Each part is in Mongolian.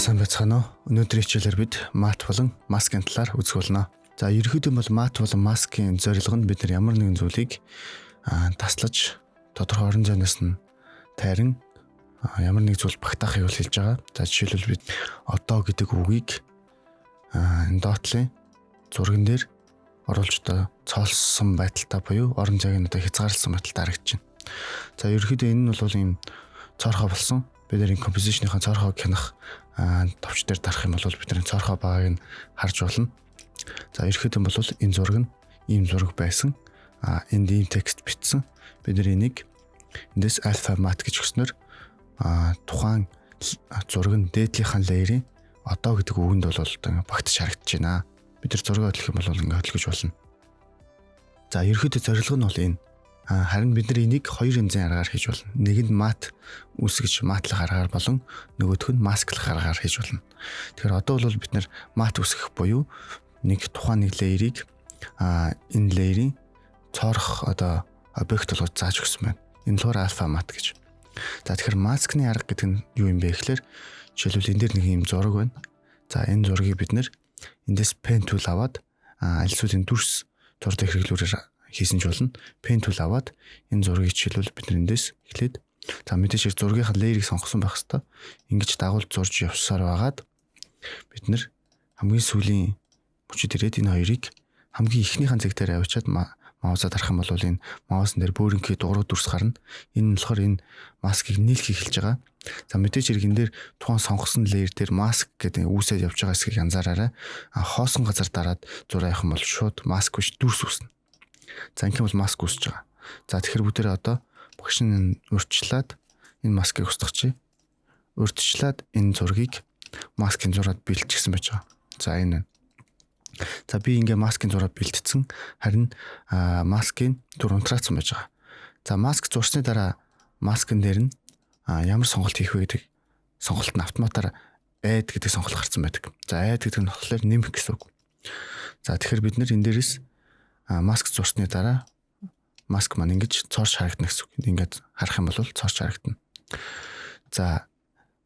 сайн байцгаана уу? Өнөөдрийн хичээлээр бид мат болон маскын талаар үзэх болно. За ерөнхийдөө бол мат болон маскын зорилго нь бид нар ямар нэгэн зүйлийг таслаж тодорхой орон зайнаас нь тайран ямар нэг зүйл багтаахыг бол хэлж байгаа. За жишээлбэл бид одоо гэдэг үгийг энэ доотлын зурган дээр оруулж одоо цоолсон байдалтай буюу орон зайг нь одоо хязгаарласан байдалтай харагдаж байна. За ерөнхийдөө энэ нь бол ийм цоорхоо болсон. Бид нэр композишныхаа цоорхоо хянах товч дээр дарах юм бол бид нэр цоорхоо багыг нь харж болно. За ерөнхийдөө бол энэ зураг нь ийм зураг байсан. Энд ийм текст бичсэн. Бид нэр энийг эндээс альфа мат гэж өгснөөр тухайн зураг нь дээдлийнхэн layering одоо гэдэг үгэнд бол одоо багтаж харагдаж байна. Бид нар зураг хөтлөх юм бол ингээд хөтлөж болно. За ерөнхийдөө зорилго нь бол энэ. Харин бид нар энийг хоёр янзын аргаар хийж болно. Нэг нь мат үүсгэж матлах аргаар болон нөгөөх нь масклах аргаар хийж болно. Тэгэхээр одоо бол бид нар мат үүсгэх буюу нэг тухайн нэг layering энэ layering цоорох одоо объект болгож зааж өгсөн байна. Энэ болохоор альфа мат гэж. За тэгэхээр маскны арга гэдэг нь юу юм бэ гэхээр жишээлбэл энэ дээр нэг юм зураг байна. За энэ зургийг бид нэр эндээс pen tool аваад аль эсвэл дүрс зурдаг хэрэглүүрээр хийсэн ч болно. Pen tool аваад энэ зургийг жишээлбэл бид эндээс эхлээд за мэдээж зургийнхаа layering сонгосон байх хэвээр ингэж дагуулж зурж явсаар байгаад бид нэр хамгийн сүүлийн мөчөд ирээд энэ хоёрыг хамгийн ихнийхэн зэг дээр авчиад маусаа дарах юм бол энэ маусан дээр бөөринхий дуурай дүрс гарна. Энэ нь болохоор энэ маскыг нийлхийг хэлж байгаа. За мэдээж энэ дээр тухайн сонгосон layer дээр маск гэдэг үүсээд явж байгаа хэсгийг анзаараарай. Хоосон газар дараад зураг авах юм бол шууд маск биш дүрс үүснэ. За ингээм бол маск үүсэж байгаа. За тэгэхээр бүгдээрээ одоо багш нь урьдчилаад энэ маскыг устгахчи. Урьдчилаад энэ зургийг маскын зураад бэлтжсэн байж байгаа. За энэ. За би ингээ маскын зураад бэлтцсэн. Харин маскын дүр унтраацсан байж байгаа. За маск зурсны дараа маскын дээр нь ямар сонголт хийх вэ гэдэг сонголт нь автоматар add гэдэг сонголт гарсан байдаг. За add гэдэг нь болохоор нэмэх гэсэн үг. За тэгэхээр бид нэр энэ дээрээс маск зурсны дараа маск маань ингэж цоорч харагдана гэсэн үг. Ингээд харах юм бол цоорч харагдана. За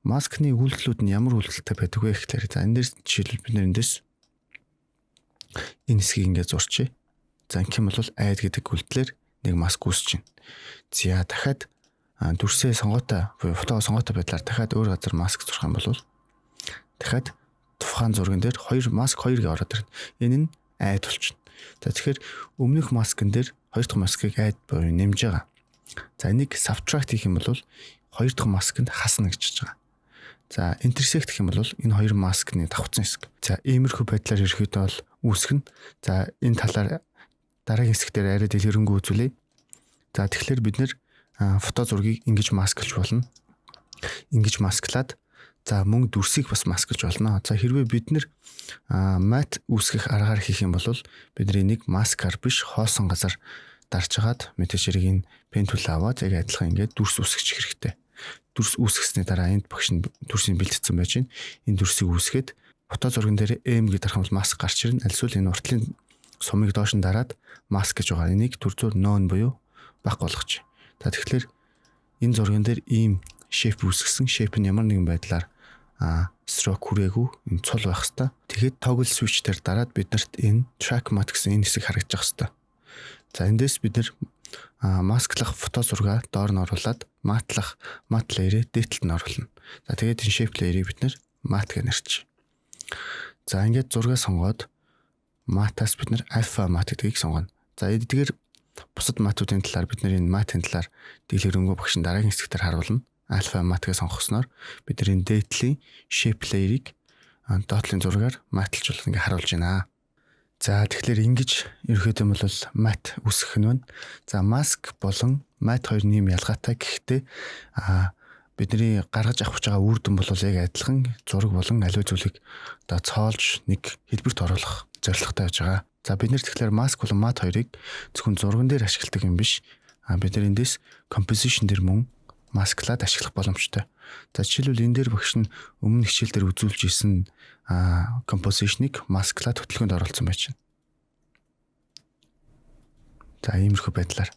маскны үйлдэлүүд нь ямар үйлдэлтэй байдаг вэ гэхээр за энэ дээр жишээлбэл бид эндээс энэ хэсгийг ингээд зурчээ. За ингэх юм бол add гэдэг үйлдэлээр нэг маск үүсэж байна. За дахиад дүрсээ сонгоотой буюу фото сонгоотой байдлаар дахиад өөр газар маск зурх юм бол дахиад тухайн зурган дээр хоёр маск хоёрыг ороод ирнэ. Энэ нь add болчихно. За тэгэхээр өмнөх маскын дээр хоёр дахь маскыг add буюу нэмж байгаа. За энийг subtract хийх юм бол хоёр дахь маскнд хасна гэж хэлж байгаа. За intersect гэх юм бол энэ хоёр маскны давхцсан хэсэг. За иймэрхүү байдлаар ерөөхдөө бол үүсгэн. За энэ талаар дараагийн хэсгээр арай дэлгэрэнгүй үзүүлье. За тэгэхээр бид нэр фото зургийг ингэж масклж болно. Ингэж масклаад за мөн дүрсийг бас масклж болно. За хэрвээ бид нэр мат үүсгэх аргаар хийх юм бол бид энийг маскаар биш хоосон газар дарж хагаад мэдээж хэрэг энэ pen tool аваад яг адилхан ингээд дүрс үүсгэж хэрэгтэй. Дүрс үүсгэсний дараа энд багш нь дүрсийг бэлтгэсэн байж гин. Энэ дүрсийг үүсгээд фото зурган дээр M гэдэг дарах юм бол маск гарч ирнэ. Альсвал энэ уртлын сумыг доош нь дараад маск гэж байгаа. Энийг төр зур known буюу баг болгоч. За тэгэхээр энэ зурган дээр ийм shape үүсгэсэн. Shape нь ямар нэгэн байдлаар stroke хүрээгүй энэ цул байх хэвээр. Тэгэхэд toggle switch дээр дараад биднэрт энэ track matte гэсэн энэ хэсэг харагдаж байгаа хэвээр. За эндээс бид нэр масклах фото зургаа доор нь оруулаад матлах мат layer-ээ дээдлэлд нь оруулна. За тэгээд энэ shape layer-ыг бид нэр matte гэж нэрч. За ингээд зургаа сонгоод матаас бид нэр alpha matte гэдгийг сонгоно. За эдгээр бусад матуудын талаар бид нэр энэ matte-ийн талаар дэлгэрэнгүй багш дараагийн хэсгээр харуулна. Alpha matte-г сонгосноор бид нэр энэ дээдлийн shape layer-ыг доотлын зургаар матлж болох ингээ харуулж байна. За тэгэхээр ингэж ерөөхдөө бол matte үүсгэх нь байна. За mask болон matte хоёр нэм ялгаатай. Гэхдээ бидний гаргаж авах гэж байгаа үр дүн бол яг адилхан зураг болон аливаа зүйлийг одоо цоолж нэг хэлбэрт оруулах зорилготой байж байгаа. За бид нэр тэгэхээр mask болон matte хоёрыг зөвхөн зурган дээр ашигладаг юм биш. Бид нэр эндээс composition дээр мөн масклаад ашиглах боломжтой. За жишээлбэл энэ дээр багш нь өмнө хичээл дээр үзүүлж исэн composition-ыг масклаад хөтөлбөрөнд оруулсан байж байна. За иймэрхүү байдлаар.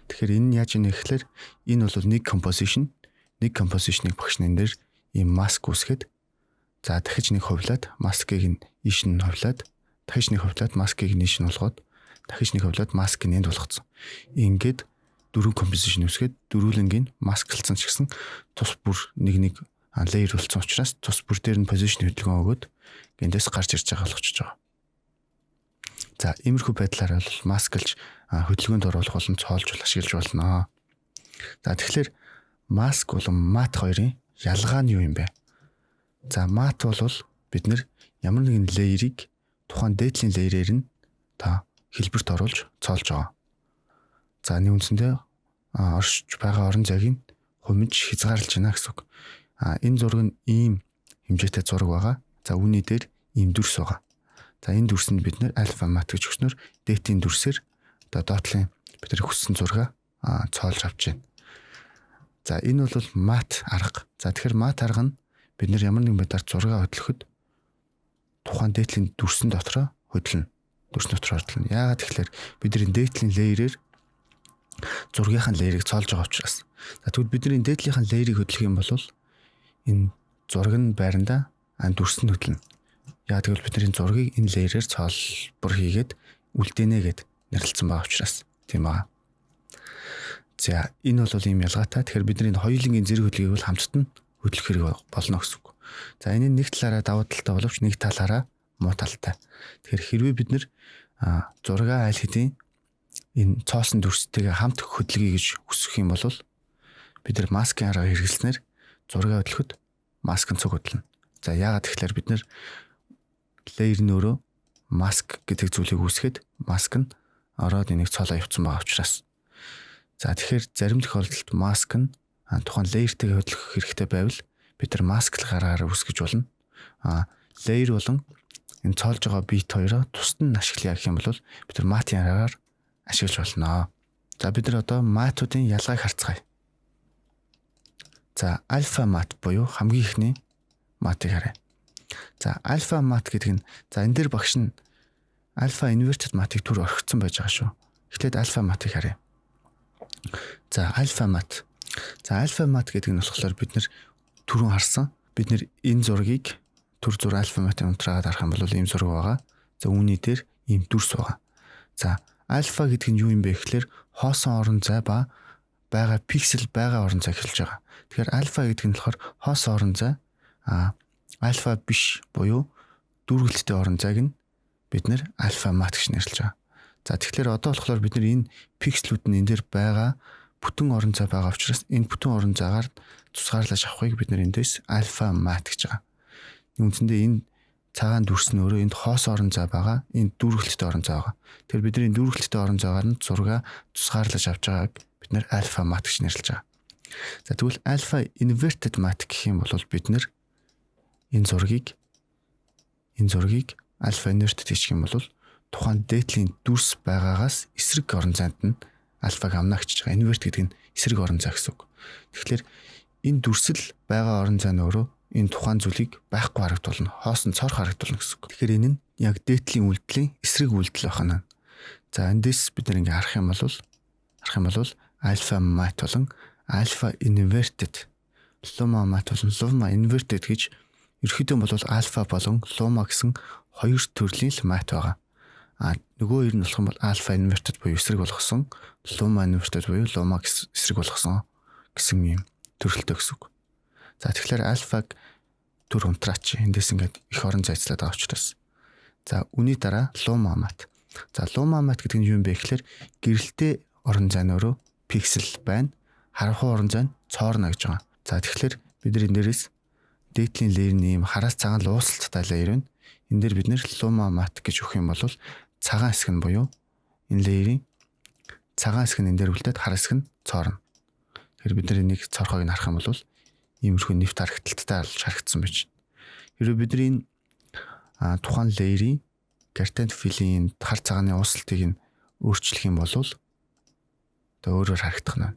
Тэгэхээр энэ нь яаж ийнэ гэхээр энэ бол нэг composition-ыг багш нь энэ дээр ийм маск үүсгээд За дахиж нэг хувлаад маскыг нь ийш нь хувлаад дахиж нэг хувлаад маскыг нь ийш нь болгоод дахиж нэг хувлаад маскыг энд болгоцсон. Ингээд 4 композишн үсгээд дөрвөлнгийн масклцсан ч гэсэн тус бүр нэг лейер болсон учраас тус бүр дээр нь позишн хөдөлгөөн өгөөд эндээс гарч ирж байгаа болгочихж байгаа. За иймэрхүү байдлаар бол масклж хөдөлгөөнд оруулах болон цоолж ашиглаж болно. За тэгэхээр маск болон мат хоёрын ялгаа нь юу юм бэ? За мат бол бид нэр ямар нэгэн лейерийг тухайн дээдлийн лейерээр нь хэлбэрт оруулж цоолж байгаа. За энэ үндсэндээ оршиж байгаа орон зайг нь хумиж хязгаарлаж байна гэсэн үг. Энэ зураг нь ийм хэмжээтэй зураг байгаа. За үүний дээр ийм дүрс байгаа. За энэ дүрсэнд бид нэр альфа мат гэж өгснөөр дээдлийн дүрсээр доотлын бид нар хүссэн зураг цоолж авч байна. За энэ бол мат арга. За тэгэхээр мат арга нь бид нар ямар нэгэн байдлаар зураг хөдлөхөд тухайн дээдлийн дүрсэн дотроо хөдлөнө. Дүрсэн дотроо хөдлөнө. Яагаад тэгэхээр бидний дээдлийн лейерээр зургийнхаа лейерийг цоолж байгаа учраас. За тэгвэл бидний дээдлийнхэн лейерийг хөдлөх юм бол энэ зураг нь байранда дүрсэн хөдлөнө. Яагаад гэвэл бидний зургийг энэ лейерээр цоолбор хийгээд үлдээнэ гэд нэрлэлсэн байгаа учраас. Тийм ба. За энэ бол ийм ялгаатай. Тэгэхээр бидний хоёулангийн зэрэг хөдлөгийг бол хамтд нь хөдлөх хэрэг болно гэсэн үг. За энэ нэг талаараа давуу талтай боловч нэг талаараа муу талтай. Тэгэхээр хэрвээ бид нэр зураг аль хэдийн энэ цоосон дүрстэйгээ хамт хөдлөгийг гэж хүсэх юм бол бид нар маскын арга хэрэглэснээр зураг хөдлөхөд маск нь цуг хөдлөнө. За яагаад тэгэхээр бид нэр лейер нь өөрөө маск гэдэг зүйлийг үүсгэхэд маск нь ороод энийг цоолоо явуулсан байгаа учраас. За тэгэхээр зарим тохиолдолд маск нь тухайн лейертэйгээ хөдлөх хэрэгтэй байвал бид нар масклахаараа үүсгэж болно. Лейер болон энэ цоолж байгаа бит хоёроо тусад нь ашиглая гэх юм бол бид нар матын аргаар ашиглаж болно. За бид нар одоо матуудын ялгааг харцгаая. За альфа мат буюу хамгийн ихний матыг харъя. За альфа мат гэдэг нь энэ дээр багш нь альфа инвертэд матыг түр орхицсан байж байгаа шүү. Эхлээд альфа матыг харъя. За альфа мат. За альфа мат гэдэг нь болохоор бид нэр түрүүн харсан. Бид нэр энэ зургийг түр зур альфа матын унтраагаад харах юм бол ийм зураг байгаа. За үүний дээр ийм дүрс байгаа. За альфа гэдэг нь юу юм бэ гэхээр хоосон орон зай ба байгаа пиксел байгаа орон зай хэлж байгаа. Тэгэхээр альфа гэдэг нь болохоор хоосон орон зай альфа биш буюу дүүргэлттэй орон зайг нь бид нэр альфа мат гэж нэрлэж байгаа. За тэгэхээр одоо болохоор бид нэр энэ пикслүүд нь энэ дээр байгаа бүтэн орон зай байгаа учраас энэ бүтэн орон зайгаар тусгаарлаж авахыг бид нэр эндээс альфа мат гэж байгаа. Үндсэндээ энэ цагаан дүрс нь өөрөө энд хоос орон зай байгаа, энэ дүүргэлттэй орон зай байгаа. Тэгэхээр бидний дүүргэлттэй орон зайгаар нь зурга тусгаарлаж авч байгааг бид нэр альфа мат гэж нэрлэж байгаа. За тэгвэл альфа inverted mat гэх юм бол бид нэр энэ зургийг альфа inverted хийх юм бол тухайн дээдлийн дүрс байгаагаас эсрэг орон зайд нь альфаг амна гэж байгаа. Invert гэдэг нь эсрэг орон зай гэсэн үг. Тэгэхээр энэ дүрсэл байгаа орон зай нь өөрөө энэ тухайн зүйлийг байхгүй харагдуулна. Хоос нь цорх харагдуулна гэсэн үг. Тэгэхээр энэ нь яг дээдлийн үйлдэлийн эсрэг үйлдэл байна. За эндээс бид нэг харах юм бол альфа мат болон альфа inverted лума мат болон лума inverted гэж ерөөхдөө бол альфа болон лума гэсэн хоёр төрлийн мат байгаа. Нөгөө хоёр нь болох юм бол альфа inverted буюу эсрэг болгосон, лума inverted буюу лума эсрэг болгосон гэсэн юм төрөлтэй гэсэн үг. За тэгэхээр альфаг төр унтраач эндээс ингээд их орон зайцлаад байгаа учраас. За үүний дараа лума мат. За лума мат гэдэг нь юу юм бэ гэхээр гэрэлтэй орон зай нь өөрөө пиксел байна. Харанхуй орон зай нь цоорно гэж байгаа. За тэгэхээр бид энэ дээрээс дээдлийн лейерний юм хараас цагаан луусалттай лейер байна. Энэ дээр бид нэр лума мат гэж өгөх юм бол цагаан хэсэг нь буюу энэ лейерийн цагаан хэсэг нь энэ дээр үлдээд хар хэсэг нь цоорно. Тэгэхээр бид энийг цорхойг нь харах юм бол иймэрхүү нэвт харагдалттай харагдсан байж. Хэрвээ бид энэ тухайн лейерийн гартен филийн хар цагааны уусалтыг нь өөрчлөх юм бол одоо өөрөөр харагдах нь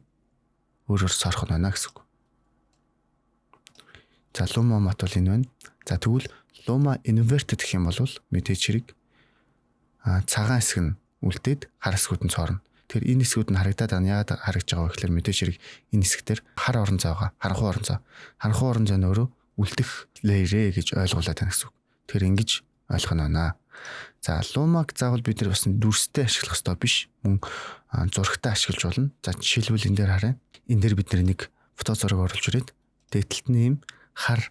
өөрөөр цорох нь байна гэсэн үг. За лума мат бол энэ байна. За тэгвэл лума inverted гэх юм бол мэдээж хэрэг цагаан хэсэг нь үлдээд хар хэсгүүд нь цоорно. Тэгэхээр энэ хэсгүүд нь харагдаад яагаад харагдж байгаа вэ гэхээр мэдээж хэрэг энэ хэсгээр хар орон зай байгаа. Харанхуй орон зай. Харанхуй орон зай нь өөрөө үлдэх layer гэж ойлгуулад байна гэсэн үг. Тэгэхээр ингэж ойлгох нь байна. За Lumag заавал бид нар бас дүрстэй ашиглах ёстой биш. Мөн зурагтай ашиглаж болно. За жишээлбэл энэ дээр харъя. Энэ дээр бид нэг фото зураг оруулж ирээд дээдлэлт нь ийм хар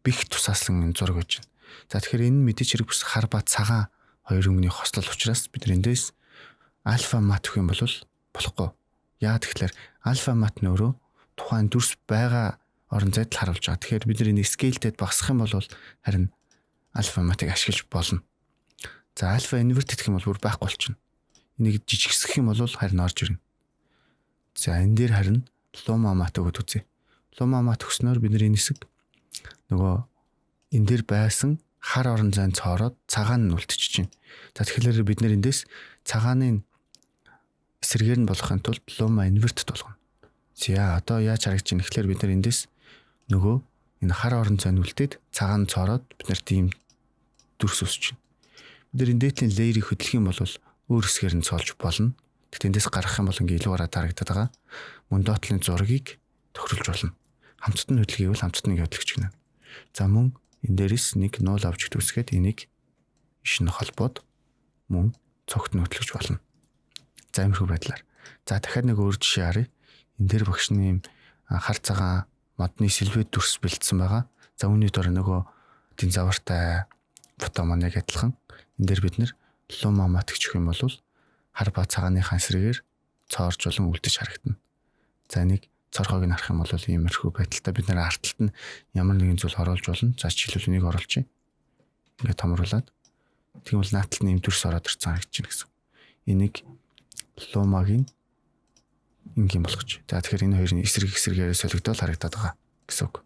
бих тусаасан зураг байж байна. За тэгэхээр энэ мэдээч хэрэг бас хар ба цагаан хоёр өнгөний хослол учраас бид нар эндээс альфа мат гэх юм бол болохгүй. Яа тэгэхээр альфа мат нь өөрөө тухайн дүрс байгаа орон зайд харуулж байгаа. Тэгэхээр бид нар энэ scale-тэй багасгах юм бол харин альфа матыг ашиглаж болно. За альфа inverted гэх юм бол бүр байхгүй болчихно. Энийг жижигсгэх юм бол харин орж ирнэ. За энэ дээр харин Luma mat өгöd үзье. Luma mat өгснөөр бид нар энэ хэсэг нөгөө энэ дээр байсан хар орон зайн цоороод цагаан нь үлдчихэж байна. За тэгэхээр бид нар эндээс цагааны эсрэгээр нь болохын тулд Luma inverted болгоно. За одоо яаж харагдаж байна гэхээр бид нар эндээс нөгөө энэ хар орон зайн үлдээд цагаан цоороод бид нар тийм дүрс үсэж байна. Бид нар энэ дээдлийн layer-ийг хөдлөх юм бол өөр хэсгээр нь цоолж болно. Тэгтээ эндээс гарах юм бол ингээ илүү гараад харагдаад байгаа. Мөн доотлын зургийг тохируулж болно. Хамтд нь хөдлөхийг бол хамтд нь хөдлөх гэнэ. За мөн энэ дээрээс нэг null object үсгээд энийг иш нь холбоод мөн цогт нь хөдлөж болно. За иймэрхүү байдлаар. За дахиад нэг өөр жишээ харъя. Энэ дээр багш нь хар цагаан модны сэлвэт дүрс бэлдсэн байгаа. За үүний дор нөгөө динозавртай фото маань яг адилхан. Энэ дээр бид нэр Luma mat гэх юм бол хар ба цагааныхаа эсрэгээр цоорж болон үлдэж харагдана. За энийг цорхойг нь харах юм бол иймэрхүү байдалтай бид нэр артталт нь ямар нэгэн зүйл оруулж болно. За жишээлбэл энийг оруулчих. Ингээд томруулад. Тийм бол нааталт нь юм дүрс ороод ирсэн харагдаж байна гэсэн. Энийг Luma-гийн ингийн болгоч. За тэгэхээр энэ хоёрын эсрэгээрээ солигдоод харагдаад байгаа гэсэн үг.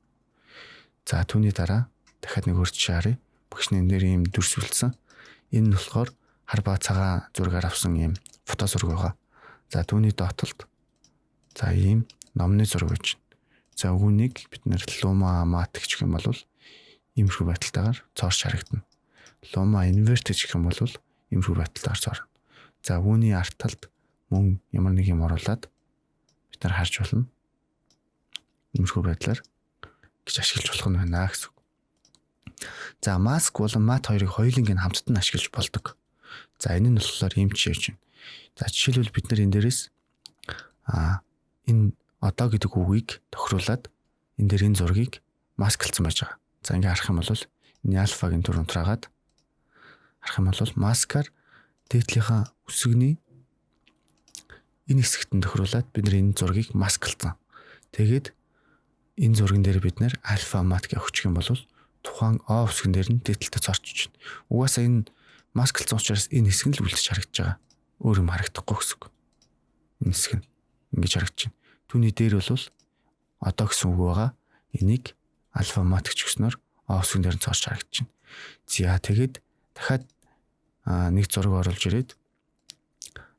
За түүний дараа дахиад нэг өөр жишээ харъя. Багш энэ дээр ийм дүрс үлдсэн. Энэ нь болохоор хар ба цагаан зургаар авсан ийм фото зураг байгаа. За түүний доотлолд за ийм номны зураг байж байна. За үүнийг бид нэр Luma mat гэх юм бол иймэрхүү байдалтайгаар цоорч харагдана. Luma inverted гэх юм бол иймэрхүү байдалтайгаар цоорно. За үүний арт талд мөн ямар нэг юм оруулаад бид нар харж болно. Иймэрхүү байдлаар гэж ашиглаж болох нь байна гэсэн үг. За mask болон mat хоёрыг хоёуланг нь хамтд нь ашиглаж болдог. За энэ нь болохоор ийм жишээ гэж байна. За жишээлбэл бид нар энэ дээрээс энэ одоо гэдэг үгийг тохируулад энэ дээр энэ зургийг масклцсан байж байгаа. За ингээ харах юм бол энэ альфагийн дүр унтраагаад харах юм бол маскаар дээдлийнхаа үсэгний энэ хэсэгт нь тохируулад бид нар энэ зургийг масклцсан. Тэгээд энэ зурган дээр бид нэр альфа мат гэж өгчих юм бол тухайн O үсгэн дээр нь дээдлэлтэй цорчиж байна. Угаасаа энэ масклцсан учраас энэ хэсэг нь л үлдэж харагдаж байгаа. Өөр юм харагдахгүй гэсэн үг. Энэ хэсэг нь ингэж харагдаж байна. Түүний дээр бол одоо гэсэн үг байгаа. Энийг альфа мат гэж өгснөөр O үсгэн дээр нь цорч харагдаж байна. За тэгээд дахиад нэг зураг оруулж ирээд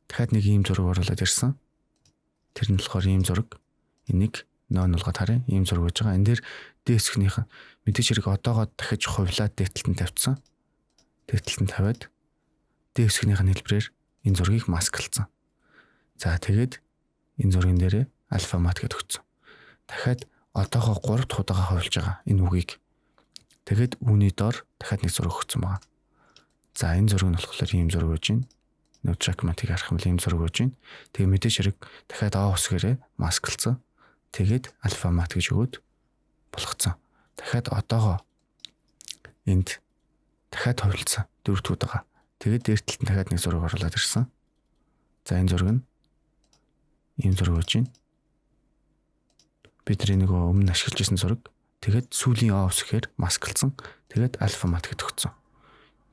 дахиад нэг ийм зураг оруулаад ирсэн. Тэр нь болохоор ийм зураг. Энийг нон болгоод харъя. Ийм зураг байж байгаа. Энэ дээр дээсгнийх нь мэдээж хэрэг одоогоо дахиж хувлаад дээдлэлтэн тавьсан. Дээдлэлтэн тавиад дээсгнийх нь хэлбэрээр энэ зургийг масклцсан. За тэгээд энэ зурган дээрээ альфа мат гэж өгсөн. Дахиад одоогоо 3 дахь удаага хувилж байгаа энэ үгийг. Тэгээд үүний дор дахиад нэг зураг өгсөн байгаа. За энэ зураг нь болохоор ийм зураг байж байна. Нөө trackmate-ийг харах юм бол ийм зураг байж байна. Тэгээ мэдээж хэрэг дахиад А усгээрээ масклцсан. Тэгээд альфа мат гэж өгөөд болгоцсон. Дахиад одоогоо энд дахиад хувилсан 4 дахь удаага. Тэгээд дээртэлт нь дахиад нэг зураг оруулаад ирсэн. За энэ зураг нь ийм зураг байж байна. Бидний нэг өмнө ашиглаж ирсэн зураг. Тэгээд сүүлийн А усгээр масклцсан. Тэгээд альфа мат гэж өгсөн.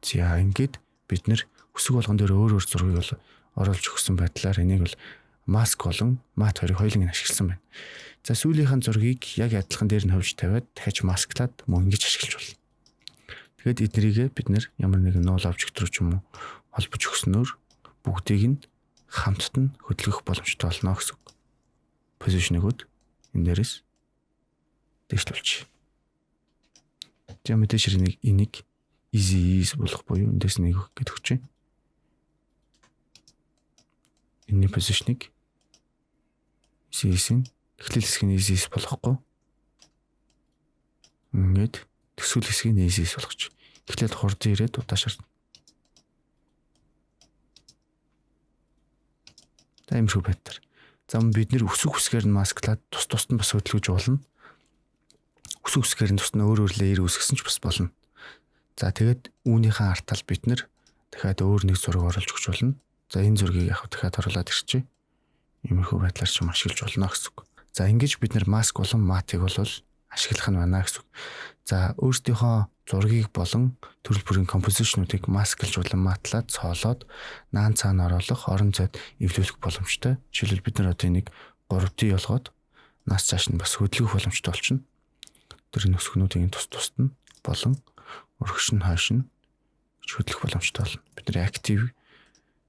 За ингээд бид нэр өсөг болгон дээр өөр зургийг бол оруулж өгсөн байдлаар энийг бол маск болон мат хоёрыг хоёуланг нь ашигласан байна. За сүүлийнхэн зургийг яг адилхан дээр нь хөвж тавиад дахиж масклаад мөн ингэж ашиглаж болно. Тэгэхэд эднэрийгээ бид нэр ямар нэгэн null object руу ч юм уу холбож өгснөөр бүгдийг нь хамтд нь хөдөлгөх боломжтой болно гэсэн үг. Position өгөөд энэ дээрээс дэвшлүүлчих. За мэдээж хэрэг энийг easy болох буюу эндээс нэг гэж өгч байна. Энэний position-ыг easy эхлэл хэсгийн easy болохгүй. Ингээд төсвөл хэсгийг нээсээс болгоч. Эхлээд хурдан ирээд удаашаар. За иймэрхүү байдлаар. За бид нэр өсөг үсгээр нь масклаад тус нь бас хөдөлгөж болно. Өсөг үсгээр нь тус нь өөр лейер үсгэсэн ч бас болно. За тэгээд үүнийхээ артал бид нэр дахиад өөр нэг зураг оруулж өгч болно. За энэ зургийг яг дахиад оруулаад ирчихье. Иймэрхүү байдлаар ч ашиглаж болно гэсэн үг. За ингэж бид нэр маск болон матыг бол ашиглах нь байна гэсэн үг. За өөрсдийнхөө зургийг болон төрөл бүрийн композишнуудыг масклж болон матлаад цоолоод наан цаана оруулах, орон зайд эвлүүлэх боломжтой. Жишээлбэл бид нар одоо энийг 3D болгоод наас цааш нь бас хөдөлгөх боломжтой болчихно. Тэр нөсгнүүдийн тус нь болон өргөш нь хойш нь хөдөлгөх боломжтой болно. Бид нар active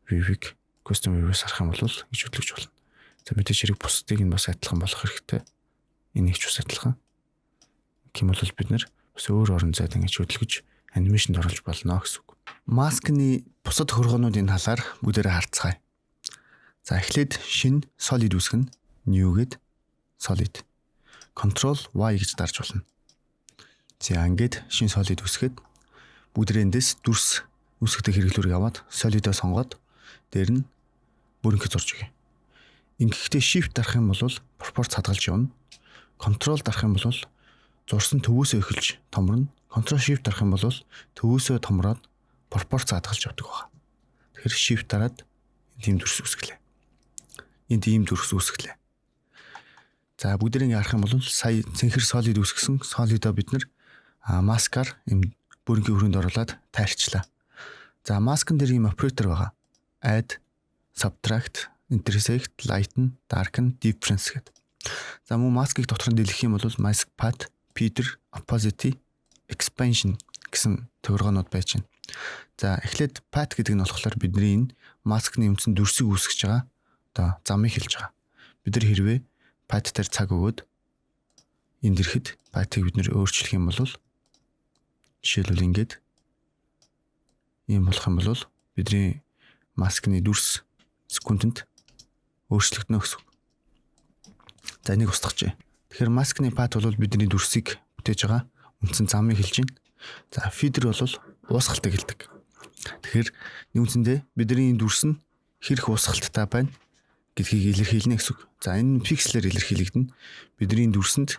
view-ийг custom view-ээс харах юм бол гэж хөдөлгөж болно. За мэдээж хэрэг бусдыг нь бас адилхан болгох хэрэгтэй. Энийг ч бас адилхан. Гэм бол бид нэр бас өөр орон зайд ингэж хөдөлгөж анимашнд оруулж болно гэсэн үг. Маскны бусад хөргөөнүүдийн талаар бүгдээрээ харцгаая. За эхлээд шинэ solid үсгэн new гээд solid. Control Y гэж дарж болно. За ингээд шинэ solid үсгээд бүгдээрэндээс дүрс үсгдэг хэрэглүүрийг аваад solid-о сонгоод дээр нь бүрэнхий зурж өгье. Ингэхдээ shift дарах юм бол пропорц хадгалж явна. Control дарах юм бол зурсан төвөөсөө эхэлж томорно. Control shift дарах юм бол төвөөсөө томроод пропорц хадгалж явдаг байна. Тэгэхээр shift дараад ийм дүрс үсгэлээ. Энд ийм дүрс үсгэлээ. За бүгдийг харах юм бол сая цэнхэр solid үсгэсэн solid-о бид нэр маскаар ийм бүрэнхий хүрээнд оруулаад тайлчлаа. За маскн дээр ийм оператор байгаа. Add, subtract, intersect, lighten, darken, difference гэдэг. За мөн маскыг дотор нь дэлгэх юм бол mask path, feather, opacity, expansion гэсэн төвөргөөнүүд байж байна. За эхлээд path гэдэг нь болохоор бидний энэ маскны үндсэн дүрсийг үүсгэж байгаа одоо замыг хэлж байгаа. Бид нар хэрвээ path дээр цаг өгөөд энд ирэхэд path-ыг бид нэр өөрчлөх юм бол жишээлбэл ингээд ийм болох юм бол бидний маскны дүрс секундэд өөрчлөгдөнө гэсэн. За энийг устгах. Тэгэхээр маскны path бол бидний дүрсийг бүтээж байгаа үндсэн замыг хэлж байна. За feeder бол уусгалтыг хэлдэг. Тэгэхээр үүнсэндээ бидний дүрс нь хэрэг уусгалттай байна гэдгийг илэрхийлнэ гэсэн. За энэ пикселээр илэрхийлэгдэнэ. Бидний дүрсэнд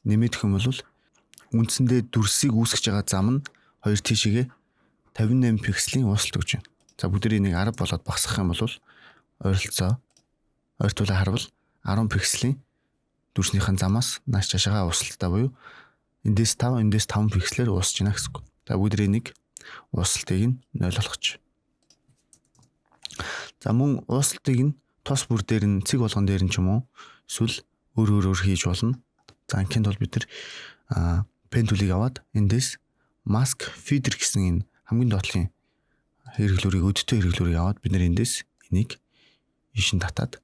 нэмэгдэх юм бол үндсэндээ дүрсийг үүсгэж байгаа зам нь хоёр тийшээгээ 58 пикселийн уусалт өгч байна. За бүгдийг нэг 10 болоод багасгах юм бол ойртуулаа харвал 10 пикселийн дүрснийхэн замаас нааш цаашаа уусалттай буюу эндээс 5 пикселээр уусч байна гэсэн үг. За бүгдийг нэг уусалтыг нь 0 болгоч. За мөн уусалтыг нь тос бүр дээр нь цэг болгон дээр нь ч юм уу эсвэл өөр хийж болно. За анхинд бол бид нар pen tool-ыг аваад эндээс mask feeder гэсэн энэ хамгийн доотлын хэрэглүүрийг өдөртэй хэрэглүүрийг аваад бид нэр эндээс энийг ишин татаад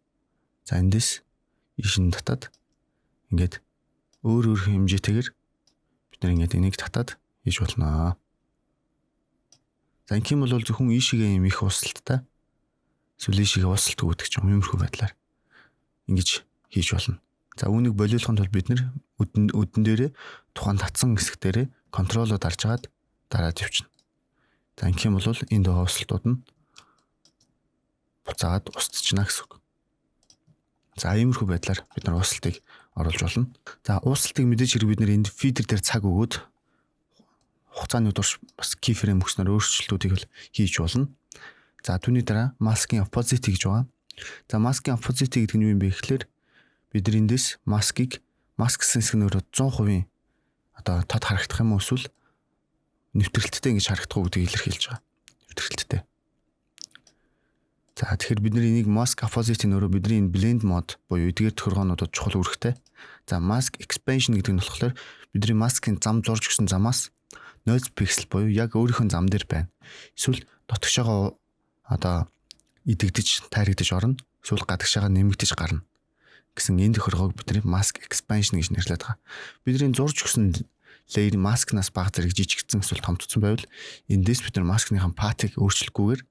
за эндээс ишин татаад ингээд өөр хэмжээтэйгээр бид нар ингээд энийг татаад хийж болно. За ингээм бол зөвхөн ийшээгээ юм их усалттай эсвэл ийшээгээ усалт өгдөг ч юм иймэрхүү байдлаар ингэж хийж болно. За үүнийг болиулахын тулд бид нар өдөн дээрээ тухайн татсан хэсэг дээрээ контролоо дарж агаад дараад явчихна. За ингээм бол энд байгаа усалтууд нь буцаагаад устчихна гэсэн үг. За иймэрхүү байдлаар бид нар усалтыг оруулж болно. За усалтыг мэдээж хэрэг бид нар энд feeder дээр цаг өгөөд хугацааны турш бас keyframe өгснөөр өөрчлөлтүүдийг бол хийж болно. За түүний дараа mask-ийн opacity гэж байгаа. За mask-ийн opacity гэдэг нь юу юм бэ гэхээр бид нар эндээс mask гэсэн хэсэг нь өөрөө 100% одоо тод харагдах юм уу эсвэл нэвтрэлттэй ингэж харагдах уу гэдгийг илэрхийлж байгаа. Нэвтрэлттэй. За тэгэхээр бид нар энийг mask opacity нөрөө бидний энэ blend mode буюу эдгээр тохиргоонуудад чухал үүрэгтэй. За mask expansion гэдэг нь болохоор бидний маскын зам зурж өгсөн замаас 0 пиксел буюу яг өөрийнхөө зам дээр байна. Эсвэл дотгошоогоо одоо идэгдэж тайрагдаж орно. Эсвэл гадагшаага нэмэгдэж гарна гэсэн энэ тохиргоог бидний mask expansion гэж нэрлэдэг байгаа. Бидний зурж өгсөн layer маскнаас бага зэрэг жижигдсэн эсвэл томцсон байвал эндээс бид нар маскныхаа path-ыг өөрчлөхгүйгээр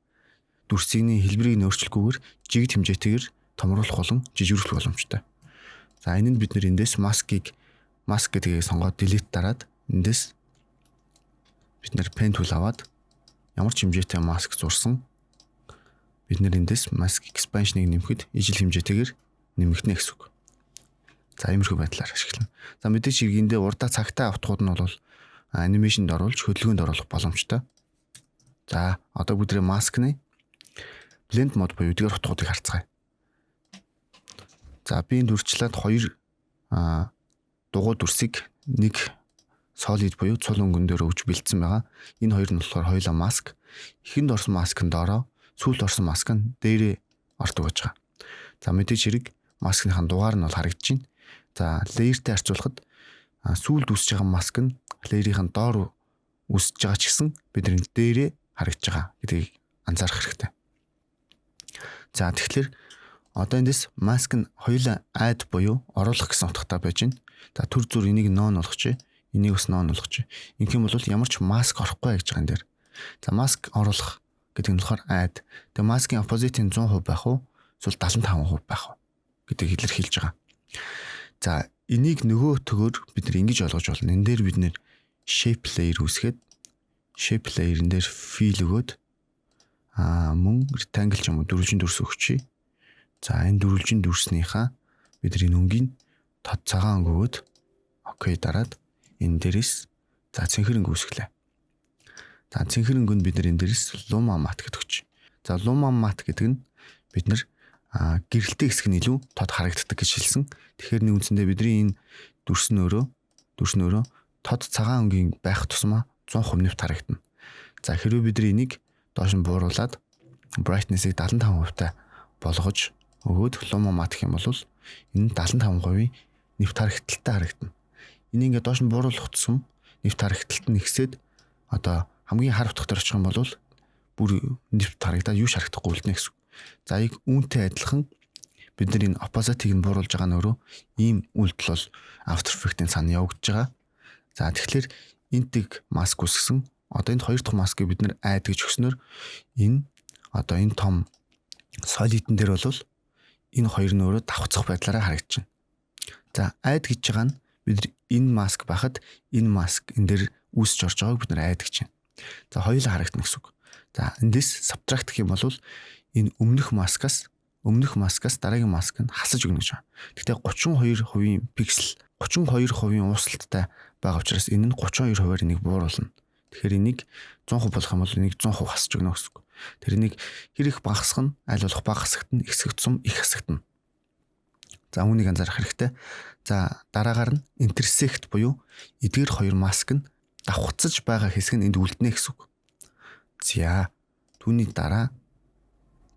дүрсийн хэлбэрийг нь өөрчлөхгүйгээр жигд хэмжээтэйгээр томруулах болон жижигрүүлэх боломжтой. За энэ нь бид нар эндээс маскыг mask гэдгийг сонгоод delete дараад эндээс бид нэр pen tool аваад ямар ч хэмжээтэй mask зурсан бид нэр эндээс mask expansion-ыг нэмэхэд ижил хэмжээтэйгээр нэмэгдэнэ гэсэн үг. За иймэрхүү байдлаар ашиглана. За мэдээж эндээ урдаа цагтаа автахууд нь бол анимашнд оруулж хөдөлгөөнд оруулах боломжтой. За одоо бидний mask-ны blend mode буюу эдгээр утгуудыг харцгаая. За би энд үрчлээд 2 дугуй дүрсийг нэг solid буюу цул өнгөн дээр өгж бэлдсэн байгаа. Энэ хоёр нь болохоор хоёулаа mask. Эхэнд орсон mask-ын доороо сүүлд орсон mask нь дээрээ ортог байж байгаа. За мэдээж хэрэг mask-ийн дугаар нь бол харагдаж байна. За layer-тэй харьцуулахад сүүлд үсэж байгаа mask нь layer-ийн доор үсэж байгаа ч гэсэн бидний дээрээ харагдаж байгаа гэдгийг анзаарах хэрэгтэй. За тэгэхээр одоо эндээс mask нь хоёулаа add буюу оруулах гэсэн утгатай байж байна. За төр зүр энийг non болгочих. Энийг бас non болгочих. Ингэх юм бол ямар ч mask орохгүй гэж байгаа юм дээр. За mask оруулах гэдэг нь болохоор add. Тэгээ mask-ийн opposite-ийн 100% байх уу? Эсвэл 75% байх уу? Гэдгийг илэрхийлж байгаа. За энийг нөгөө төгөөр бид нар ингэж ойлгож болно. Энэ дээр бид нэр shape layer үүсгээд shape layer-ын дээр fill өгөөд мөн rectangle ч юм уу дөрвөлжин дүрс өгчий. За энэ дөрвөлжин дүрснийхаа бидний өнгийн тод цагаан өгөөд окей дараад энэ дээрээс за цэнхэрэнг үүсгэлээ. За цэнхэрэнг нь бид нар энэ дээрээс luma matte гэдэг өгч. За luma matte гэдэг нь бид нар гэрэлтэй хэсэг нь илүү тод харагддаг гэж хэлсэн. Тэгэхээр нэг үндсэндээ бидний энэ дүрс нөрөө тод цагаан өнгийн байх тусмаа 100% нэвт харагдана. За хэрвээ бид энийг доош нь бууруулад brightness-ийг 75% та болгож өгөөд luma matte гэх юм бол энэ 75% нэвт харагдaltaй харагдана. Энийг ингээд доош нь бууруулах тусам нэвт харагдалт нь ихсээд одоо хамгийн хар утгаар очих юм бол бүр нэвт харагдаад юу шарагдахгүй үлднэ гэсэн. За яг үүнтэй адилхан бид нар энэ opposite-ийг нь бууруулж байгаа нөрөө ийм үйлдэл бол After Effects-ийн цаана явагдаж байгаа. За тэгэхээр энтиг mask үсгсэн. Одоо энд хоёр дахь mask-ыг бид нар add гэж өгснөөр энэ одоо энэ том solid-ын дээр бол энэ хоёр нөрөө давхцах байдлаараа харагдаж байна. За add гэж байгаа нь бид энэ mask байхад энэ mask энэ дээр үүсч орж байгааг бид нар add гэж байна. За хоёулаа харагдана гэсэн үг. За эндээс subtract гэх юм бол энэ өмнөх маскаас дараагийн маск нь хасаж өгнө гэж байна. Гэхдээ 32% пиксел 32% уусалттай байгаа учраас энэ нь 32%-аар энийг бууруулна. Тэгэхээр энийг 100% болох юм бол энийг 100% хасаж өгнө гэсэн үг. Тэр энийг хэрэг багасгах нь аль болох бага хасагдана, ихсэх тусам их хасагдана. За үүнийг анзаарах хэрэгтэй. За дараагаар нь intersect буюу эдгээр хоёр маск нь давхцаж байгаа хэсэг нь энд үлднэ гэсэн үг. За түүний дараа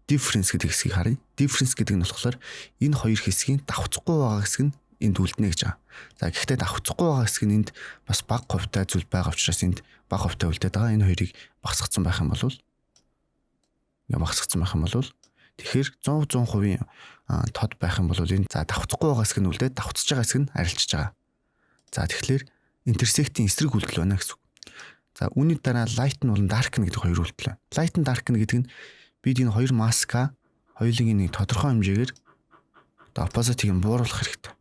difference гэдэг хэсгийг харъя. Difference гэдэг нь болохоор энэ хоёр хэсгийн давхцахгүй байгаа хэсэг нь энд үлднэ гэж байгаа. За гэхдээ давхцахгүй байгаа хэсэг нь энд бас бага хувьтай зүйл байгаа учраас энд бага хувьтай үлдээд байгаа. Энэ хоёрыг багасгацсан байх юм бол тэгэхээр 100% тод байх юм бол энэ за давхцахгүй байгаа хэсэг нь үлдээд давхцаж байгаа хэсэг нь арилжиж байгаа. За тэгэхээр intersect-ийн эсрэг үйлдэл байна гэсэн үг. За үүний дараа lighten болон darken гэдэг хоёр үйлдэл байна. Lighten darken гэдэг нь бид энэ хоёр маска хоёулын нэг тодорхой хэмжээгээр opposite-ийг нь бууруулах хэрэгтэй.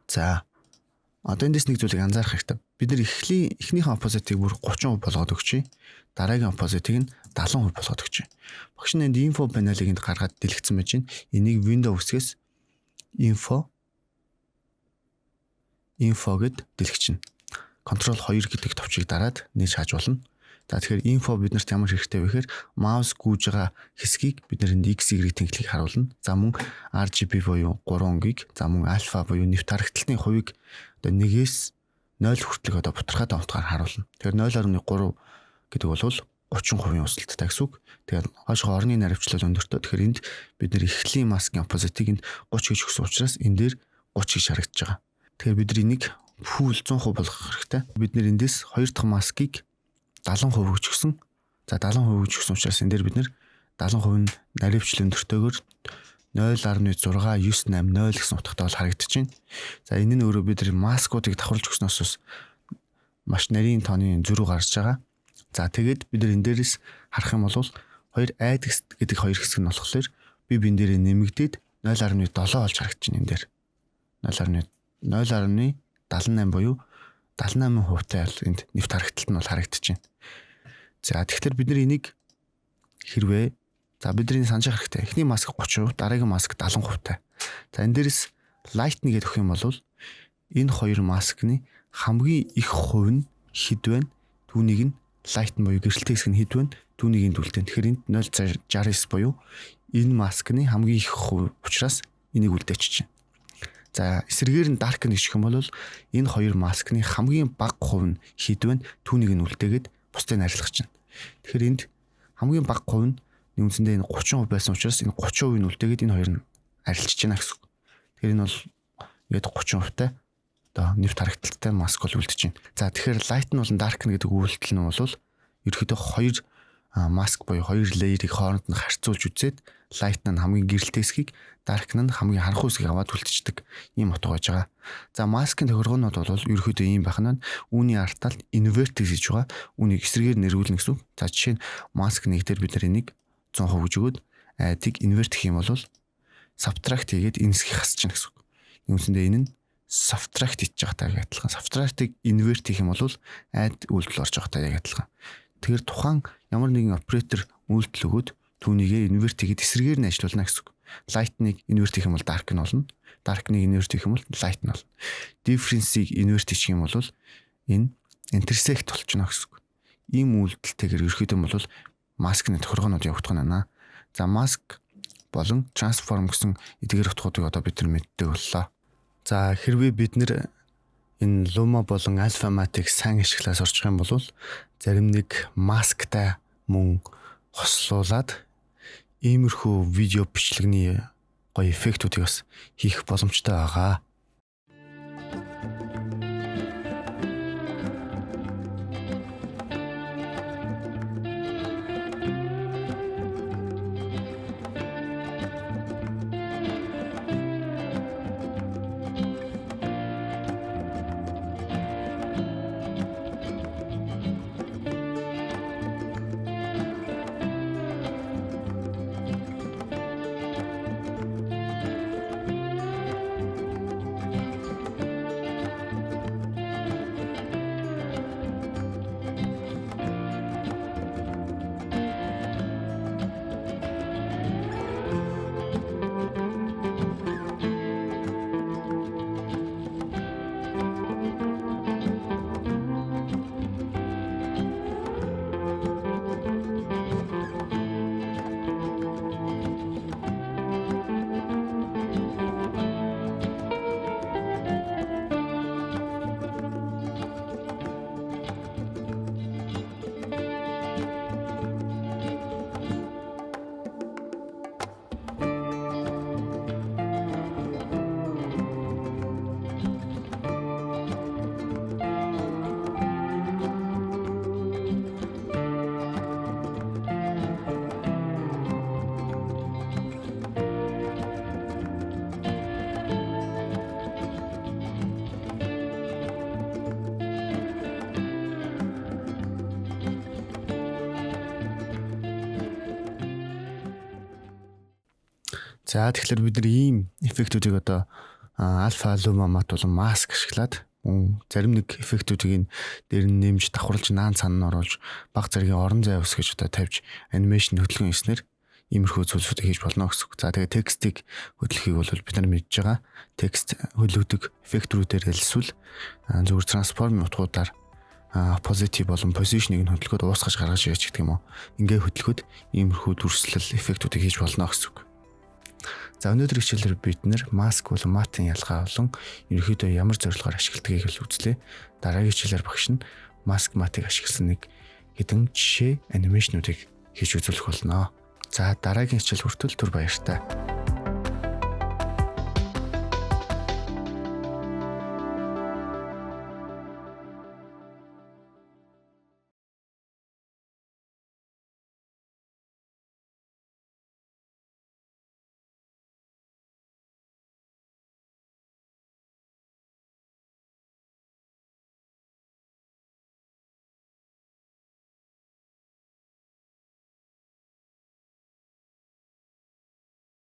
За одоо эндээс нэг зүйлийг анзаарах хэрэгтэй. Бид нар эхнийхэн opposite-ийг бүр 30% болгоод өгчий. Дараагийн opposite-ийг нь 70% болгоод өгчий. Багш нь энд info panel-ыг энд гаргаад дэлгэцсэн байж байна. Энийг window үсгээс info гэд дэлгэчихнэ. Control 2 гэдэг товчийг дараад нээж хааж болно. За тэгэхээр info биднэрт ямар хэрэгтэй вэ гэхээр mouse гүйж байгаа хэсгийг бид нэрэнд x, y тэнхлийг харуулна. За мөн RGB буюу 3 өнгийг, за мөн alpha буюу нэвт харагдалтын хувийг одоо 1-ээс 0 хүртэлх одоо бутархай давтгаар харуулна. Тэгэхээр 0.3 гэдэг бол 30% өсөлттэй гэсэн үг. Тэгэхээр хойшоо орны наривчлал өндөртөө. Тэгэхээр энд бид нэр эхлэлийн маскын opposite-ийг энд 30 гэж өгсөн учраас энэ дээр 30 гэж харагдаж байгаа. Тэгэхээр бид энийг full 100% болгох хэрэгтэй. Бид нэр эндээс хоёр дахь маскыг 70% өгсөн. За 70% өгсөн учраас энэ дээр бид нэр 70% нь наривчлал өндөртөөгөр 0.69880 гэсэн утгатай бол харагдаж байна. За энэ нь өөрөө бид маскуудыг давхарлаж өгснөөс маш нарийн тооны зөрүү гарч байгаа. За тэгээд бид энэ дээрээс харах юм бол хоёр add гэдэг хоёр хэсэг нь болохоор би энэ дээрээ нэмэгдээд 0.7 болж харагдаж байна энэ дээр. 0.78 буюу 78% бол энд нэвт харагталт нь бол харагдаж байна. За тэгэхээр бид нар энийг хэрвээ бидний санаж хэрэгтэй. Эхний маск 30%, дараагийн маск 70%. За энэ дээрс Lightning гэдэг юм бол энэ хоёр маскны хамгийн их хувь нь хэд вэ? Түүнийг нь Lightning буюу гэрэлтийн хэсэг нь хэд вэ? Түүнийг энд үлдээн. Тэгэхээр энд 0.69 буюу энэ маскны хамгийн их хувь учраас энийг үлдээчих чинь. За эсрэгээр нь Dark гэх юм бол энэ хоёр маскны хамгийн бага хувь нь хэд вэ? Түүнийг нь үлдээгээд бусдыг нь арилгах чинь. Тэгэхээр энд хамгийн бага хувь нь үндсэндээ энэ 30% байсан учраас энэ 30% нь үлдээгээд энэ хоёр нь арилжиж байна гэсэн үг. Тэгэхээр энэ бол ингээд 30%-тай одоо нэвт харагдaltaй маск бол үлдэж байна. За тэгэхээр Light нь болон Dark гэдэг үйлдэл нь бол ерөөхдөө хоёр маск буюу хоёр леерийг хооронд нь харьцуулж үзээд Light нь хамгийн гэрэлтэй хэсгийг, Dark нь хамгийн харанхуй хэсгийг аваад үлдчихдэг ийм утга байж байгаа. За маскын тохиргоонууд бол ерөөхдөө ийм байх нь үүний арталт invert гэж байгаа. Үүнийг эсрэгээр нэрвүүлнэ гэсэн үг. За жишээ нь маск нэг дээр бид нар энийг 100% гэж өгөөд айдыг invert гэх юм бол subtract хийгээд энэ хэсгийг хасч чинь гэсэн үг. Үүнсэндээ энэ нь subtract хийж байгаатай яг адилхан. Subtract-ыг invert хийх юм бол айд үйлдэл орж байгаатай яг адилхан. Тэгэхээр тухайн ямар нэгэн оператор үйлдэл өгөөд түүнийгээ invert хийгээд эсрэгээр нь ажиллуулна гэсэн үг. Light-ыг invert хийх юм бол Dark нь болно. Dark-ыг invert хийх юм бол Light нь болно. Difference-ийг invert хийх юм бол энэ intersect болчихно гэсэн үг. Ийм үйлдэлтэйгээр ерөөхдөө бол маскны тохиргоонууд явагдах нь. За mask болон transform гэсэн эдгээр утгуудыг одоо бид нар мэддэг боллоо. За хэрвээ бид нэр энэ Luma болон Alphamatic сайн ашиглаж орчих юм бол зарим нэг масктай мөн хослуулад иймэрхүү видео бичлэгний гоё эффектүүдийг бас хийх боломжтой байгаа. За тэгэхээр бид нар ийм эффектүүдийг одоо Alpha Luma Matte болон Mask ашиглаад зарим нэг эффектүүдийг дээр нь нэмж давхарлаж наан цаана оруулж баг зэргийн орон зай ус гэж одоо тавьж анимашн хөдөлгөөн хийснээр иймэрхүү зүйлсүүдийг хийж болно гэсэн үг. За тэгээ текстийг хөдлөхийг бол бид нар мэдж байгаа. Текст хөлөгдөг эффектрүүдээр хэлсвэл зөвхөн трансформын утгуудаар positive болон position-ыг нь хөдөлгөөд уусгаж гаргаж ирж гэдэг юм уу. Ингээ хөдөлгөөд иймэрхүү дүрслэл эффектүүдийг хийж болно гэсэн үг. За өнөөдөр хичээлээр бид нэр Mask болон Matte-ийн ялгаа болон ерөнхийдөө ямар зорилгоор ашигладгийг л үзлээ. Дараагийн хичээлээр багш нь Mask Matte-ыг ашигласан нэг хэдэн жишээ анимашнуудыг хийж үзүүлэх болно. За дараагийн хичээл хүртэл түр баяртай.